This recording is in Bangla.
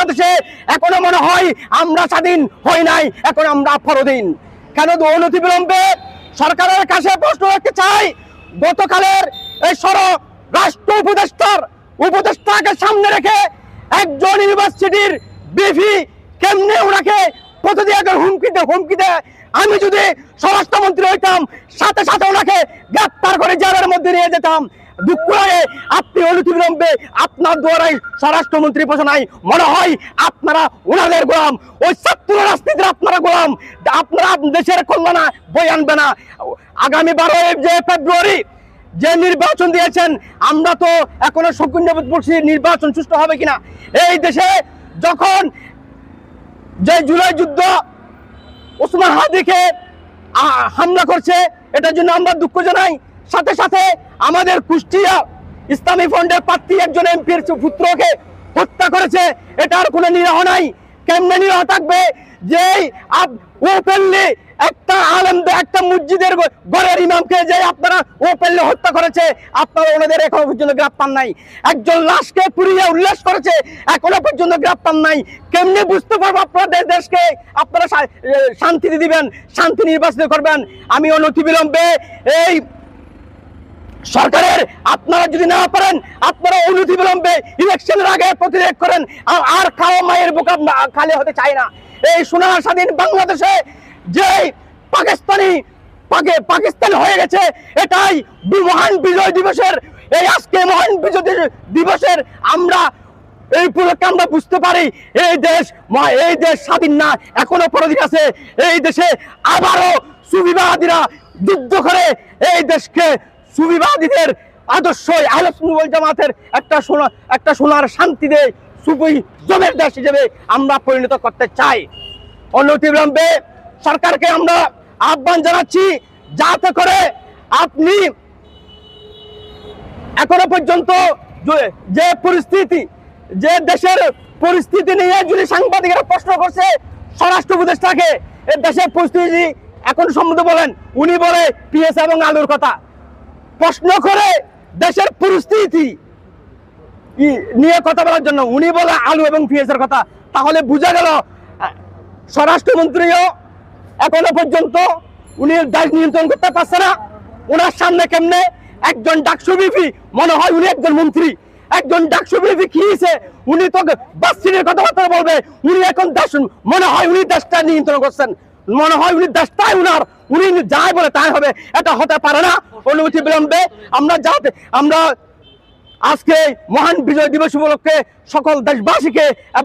বাংলাদেশে এখনো মনে হয় আমরা স্বাধীন হই নাই, এখন আমরা পরাধীন। কেন অনতি বিলম্বে সরকারের কাছে প্রশ্ন রাখতে চাই, গতকালের এই রাষ্ট্র উপদেষ্টাকে সামনে রেখে একজন ইউনিভার্সিটির বিভি কেমনে ওনাকে প্রতিদিন হুমকি দেয়। আমি যদি স্বরাষ্ট্রমন্ত্রী হইতাম সাথে সাথে ওনাকে গ্রেপ্তার করে জেলের মধ্যে নিয়ে যেতাম। দুঃখ লাগে আপনি অনতিবিলম্বে আপনার দ্বারাই স্বরাষ্ট্রমন্ত্রী ঘোষণায় মনে হয় আপনারা ওনাদের গোলাম, ওই ছাত্র রাজনীতির আপনারা গোলাম। আপনারা দেশের কল্যাণ বই আনবে না। আগামী 12 ফেব্রুয়ারি যে নির্বাচন দিয়েছেন, আমরা তো এখনো শকুন বলছি নির্বাচন সুষ্ঠু হবে কিনা। এই দেশে যখন যে জুলাই যুদ্ধ ওসমান হাদিকে হামলা করছে, এটার জন্য আমরা দুঃখ জানাই। সাথে সাথে আমাদের কুষ্টিয়া ইসলামী ফ্রন্টের প্রার্থী একজন এমপির পুত্রকে হত্যা করেছে, এটার কোনো নিরহ নাই। কেমনে নিরহ থাকবে যে ওপেনলি একটা আলেমদের একটা মসজিদের ঘরের ইমামকে যে আপনারা ওপেনলি হত্যা করেছে, আপনারা ওনাদের এখনো পর্যন্ত গ্রেপ্তার নাই। একজন লাশকে পুড়িয়ে উল্লাস করেছে, এখনো পর্যন্ত গ্রেপ্তার নাই। কেমনে বুঝতে পারবো আপনাদের দেশকে আপনারা শান্তি দিবেন, শান্তি নির্বাচন করবেন। আমি অনতিবিলম্বে এই সরকারের আপনারা যদি না পারেন, আপনারা অনতিবিলম্বে ইলেকশনের আগে প্রতিরোধ করেন। আর খাওয়া মায়ের বুক খালি হতে চায় না। এই সোনার স্বাধীন বাংলাদেশে যে পাকিস্তান হয়ে গেছে, এটাই মহান বিজয় দিবসের এই আজকে মহান বিজয় দিবসের আমরা এই উপলক্ষে আমরা বুঝতে পারি এই দেশ স্বাধীন না, এখনো পরাধীন আছে। এই দেশে আবারও সুবিবাদীরা যুদ্ধ করে এই দেশকে সুবিবাদীদের আদর্শ আহলে সুন্নাত ওয়াল জামাতের একটা সোনার শান্তি দেয় সুফি জমের দেশ হিসেবে আমরা পরিণত করতে চাই। অনতিবিলম্বে সরকারকে আমরা আহ্বান জানাচ্ছি, যাতে করে আপনি এখনো পর্যন্ত যে পরিস্থিতি, যে দেশের পরিস্থিতি নিয়ে যদি সাংবাদিকরা প্রশ্ন করছে স্বরাষ্ট্র উপদেষ্টাকে, এই দেশের পরিস্থিতি এখন সম্বন্ধে বলেন, উনি বলে পিএস এবং আলুর কথা। প্রশ্ন করে দেশের পরিস্থিতি নিয়ে কথা বলার জন্য উনি বলে আলু এবং পিএসের কথা, তাহলে বোঝা গেল স্বরাষ্ট্রমন্ত্রীও এখনো পর্যন্ত উনি দেশ নিয়ন্ত্রণ করতে পারছে না। ওনার সামনে কেমনে একজন ডাকসু বিপি, মনে হয় উনি একজন মন্ত্রী, একজন ডাকসু বিপি কি হয়েছে, উনি তো বাসিনের কথাবার্তা বলবে, উনি এখন দেশ মনে হয় উনি দেশটা নিয়ন্ত্রণ করছেন, মনে হয় উনি দেশটাই উনার, উনি যাই বলে তাই হবে। এটা হতে পারে না। অনুমতি বিলম্বে আমরা আজকে মহান বিজয় দিবস উপলক্ষে সকল দেশবাসীকে